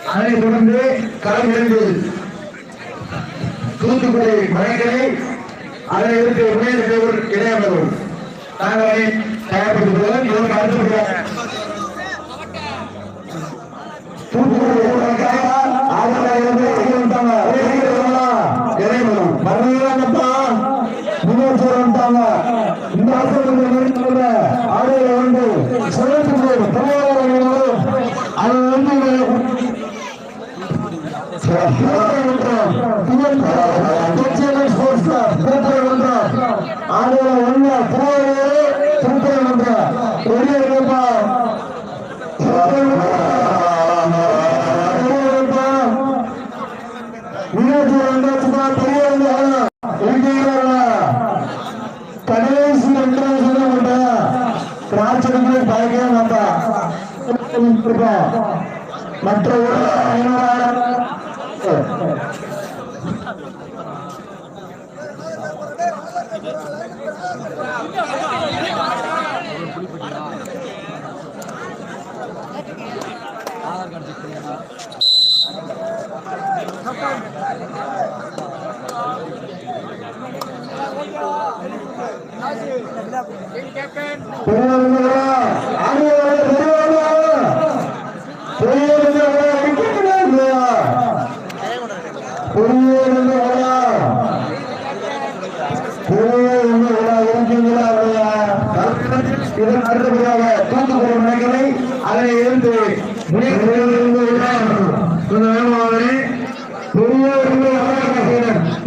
அதனைத் தொடர்ந்து களம் 2 தூத்துக்குடி மணிகளை அதனை எதிர்த்து முன்னேற்றவர் இணையவர்கள் தாங்களை தயார்படுத்துவதுடன் இதற்கு அடுத்தபடியாக மற்ற தூத்துக்குடி மணிகளை அதனை இருந்து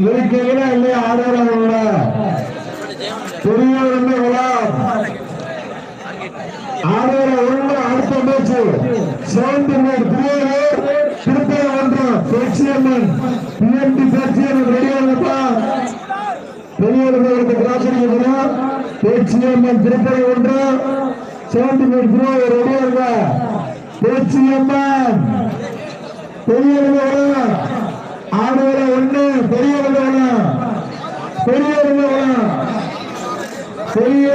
இருக்கையில இல்லையா ஆதாரம் உள்ள பெரிய ஆதாரம் உள்ள அடுத்த பேச்சு சிவந்தூர் திருப்பதி ஒன்றம் பேச்சியம்மன் பிஎம்டி பேச்சியம்மன் ரெடியானப்பா பெரியவர்களுக்கு கிராசரிக்கிறோம் பேச்சியம்மன் திருப்பதி ஒன்றம் சிவந்தூர் திருவாரூர் ரெடியாங்க பேச்சியம்மன் பெரியவர்கள் ஆடுவர ஒண்ணு பெரியவர்கள் பெரியவர்கள் பெரிய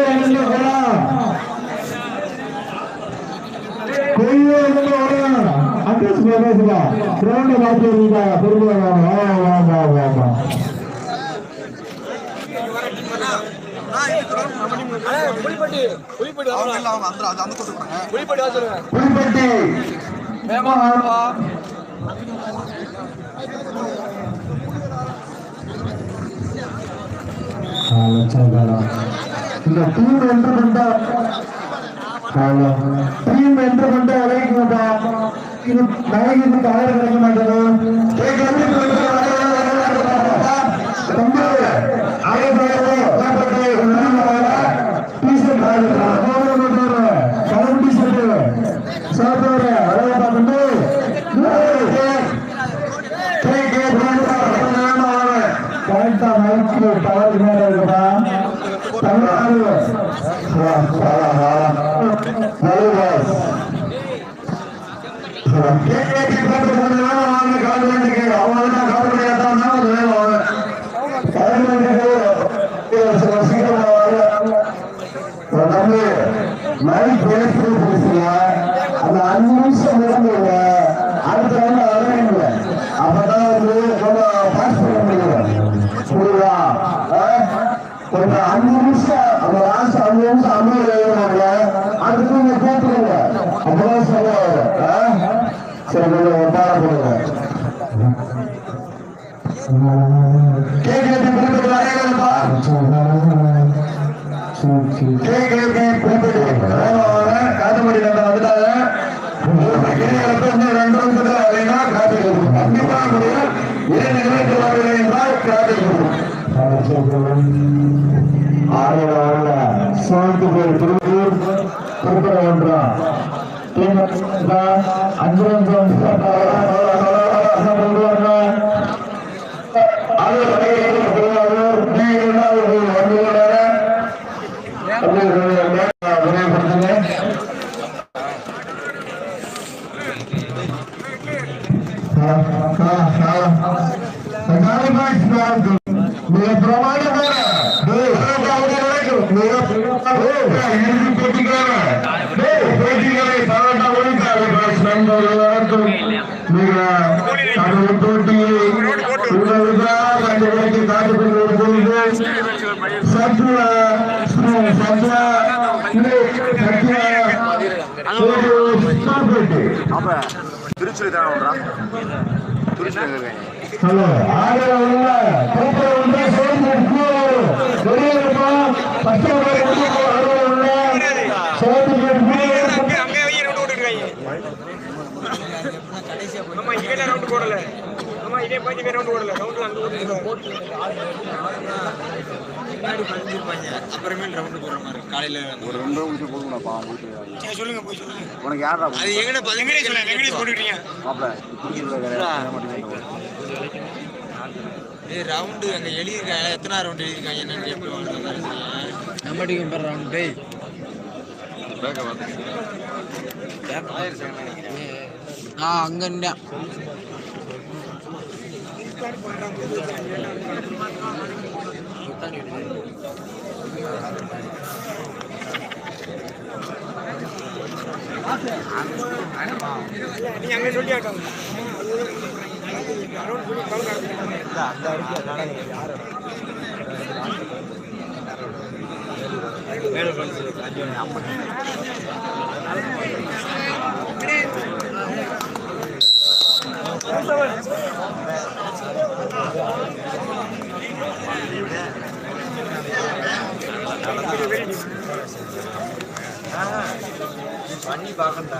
அட்ரஸ் பேசலாம் கிரௌண்ட் மாற்றிருக்கா புலிப்பட்டி இந்த டீம் என்று கொண்ட அழைக்க இது நாயகத்துக்கு ஆயிரம் கிடைக்க மாட்டேன் அந்த 5 நிமிஷம் முடிஞ்சு அடுத்த அப்பதான் பாஸ் பண்ண முடியும் புரியுதா கொஞ்சம் 5 நிமிஷம் அந்த லாஸ்ட் 5 நிமிஷம் அமர்வு அதுக்கு நீங்க கேட்டுருங்க அப்பதான் சொல்லுவாங்க சரி கொஞ்சம் பாடப்படுங்க காத்தமடி வந்துட்டாங்க 2 நிமிஷத்துல காத்திருக்கணும் கண்டிப்பா முடியும் 2 நிமிடத்தில் என்றால் காத்திருக்கணும் திருப்பூர் திருப்பூர் ஒன்றாம் 5 போட்டிக்கான மிக கடவுள் போட்டியை உங்களுக்காக கண்டுபிடித்து காத்துக் கொண்டிருக்கிறது. சத்யா திருச்சி தான் ஹலோ அப்புறமேல் ரவுண்டு போற மாதிரி காலையில ஒரு 2 நிமிஷம் போதுங்கப்பா. சொல்லுங்க போய் சொல்லுங்க. உனக்கு யாரா அது எங்கடா பதினேழு சொல்ல வெங்கடேஷ் போட்டுட்டீங்க மாப்ள ஏய் ரவுண்டு அங்க எழுதிருக்காங்க. எத்தனை ரவுண்ட் எழுதிருக்காங்க என்னன்னு கேட்பாங்க. நம்படிக்கு பர் ரவுண்ட் டேய் பேக்க வந்து அங்க நின்னா நீ அங்க சொல்லியாட்டாங்க பண்ணி பார்க்கணும்.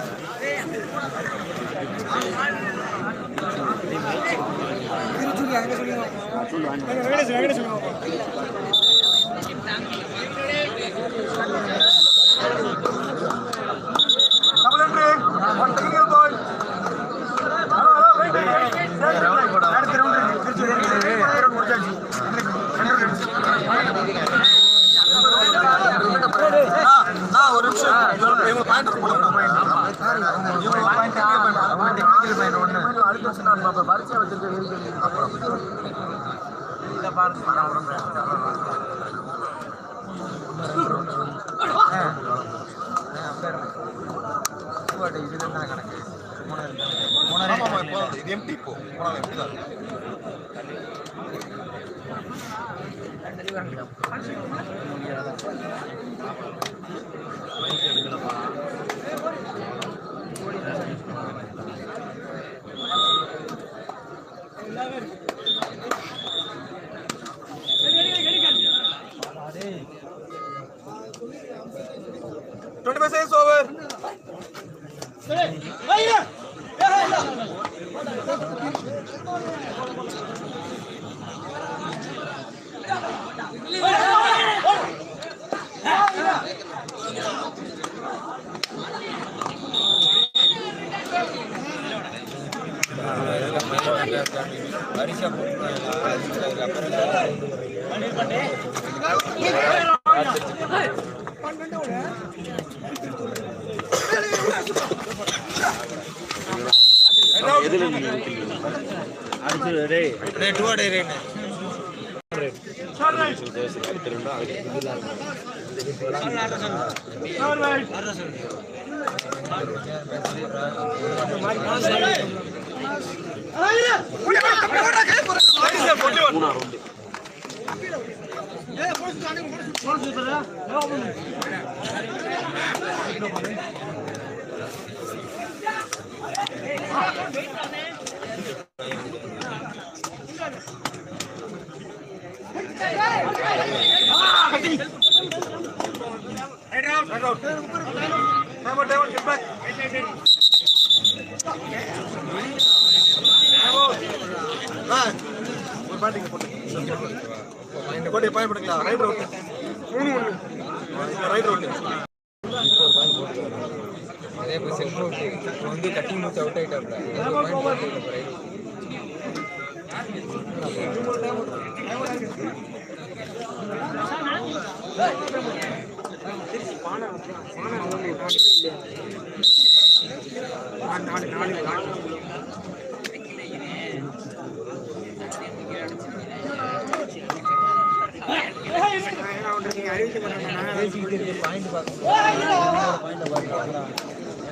கட்டிங் மூச்சு அவுட் ஆயிட்டாப்ல.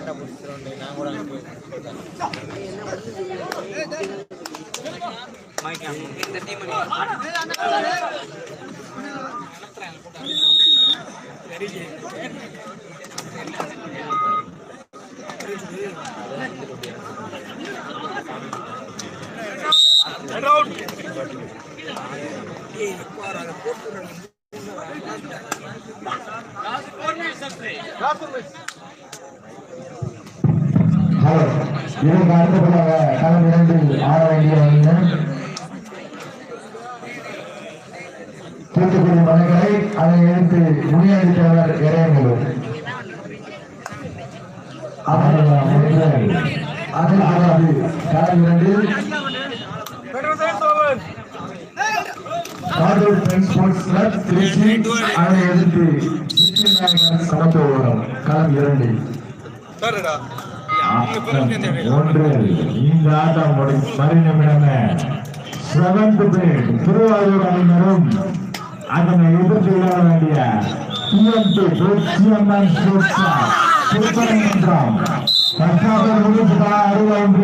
நான் கூட இந்த டீம் இதற்கு அடுத்தபடியாக களம் 2 ஆட வேண்டிய அணியினர் தூத்துக்குடி மலைகளை அதை எடுத்து முனியடித்தவர் இறையனூர். அதில் ஆடாது களம் 2 Kadur friends sports club Tiruchi அதை எதிர்த்து சமத்துவம் களம் 2 இந்த ஆட்டம் மறுநிமிடமே 7th பிளேட் திருவாரூர் அணியினரும் அதனை எதிர்த்து விளையாட வேண்டிய திருப்பரங்குன்றம் தற்காப்பு முடிச்சுதா 61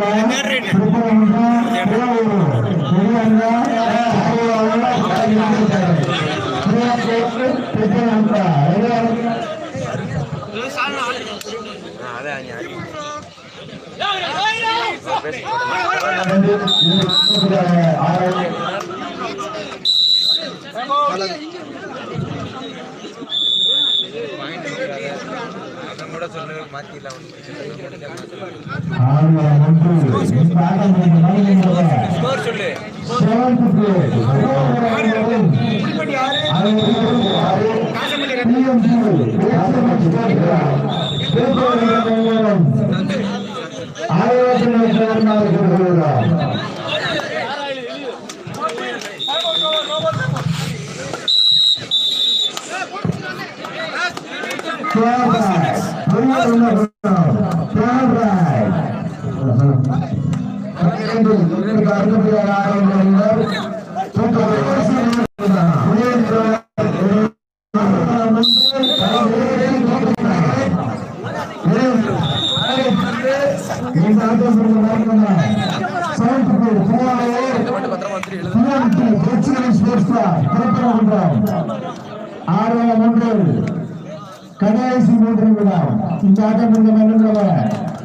கடைசி 3 நிமிடம் இந்த ஆட்டம் முடிந்த மன்னர்கள்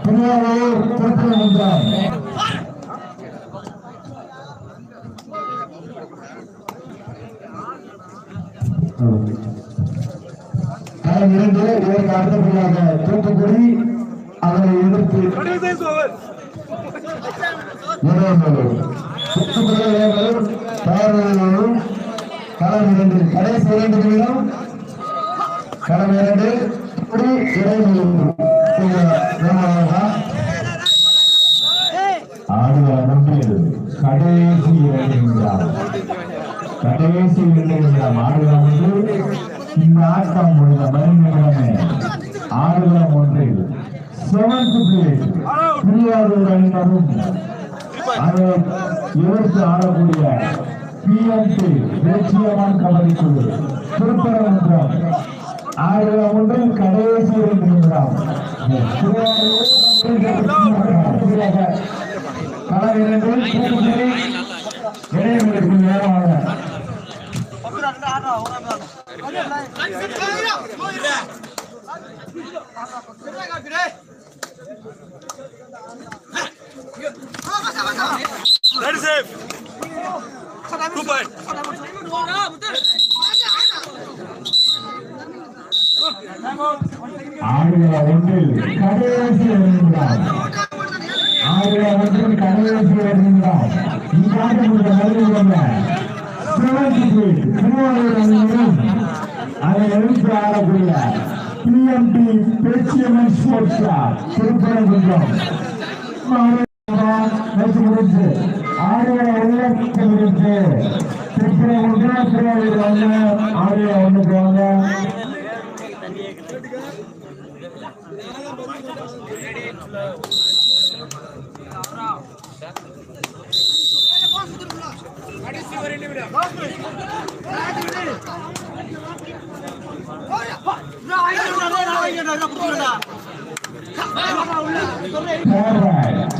திருவாரூர் திருப்பரங்குன்றம் களம் 2 இதற்கு அடுத்தபடியாக தூத்துக்குடி அதனை எதிர்த்து களம் 2 கடைசி 2 நிமிடம் களம் 2 கடைசி 2 நிமிடம் ஆடுகளம் 1 இந்த ஆட்டம் முடிந்த மறுநிமிடமே ஆடுகளம் 1 7th பிளேட் திருவாரூர் அணியினரும் அதை எதிர்த்து ஆடக்கூடிய PMT தேசியமான் கபடி குழு திருப்பரங்குன்றம் ஆடுகளம் 1 கடைசி 2 நிமிடம் களம் 2 இடைவெளிக்கு நேரமாக ஆடுகளம் 1 கடைசி 2 நிமிடம் ஆடுகளம் 1 கடைசி 2 நிமிடம் இந்த ஆட்டம் திருவாரூர் அணியினரும் அதை எதிர்த்து ஆடக்கூடிய PMT Pechiyamman sports club Thiruparankundram முடிச்சு ஆடுகளம் 1 முடிச்சு திருப்பரங்குன்றம் திருவாரூர் ஆடுகளம் 1 போவாங்க.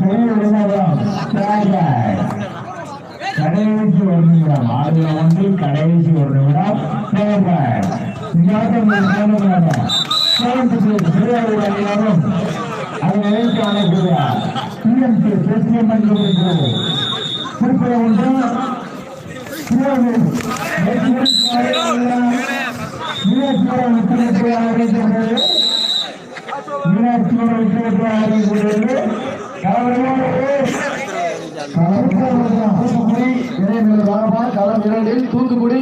பெரிய விளம்பரம் கடைசி ஒரு நிமிடம் ஆடுல ஒன்று கடைசி ஒரு நிமிடம் அதை நினைத்து அழைக்கிற டிஎம்கே தேசியம் என்று குறிப்பிட ஒன்று தூத்துக்குடி களம் 2 தூத்துக்குடி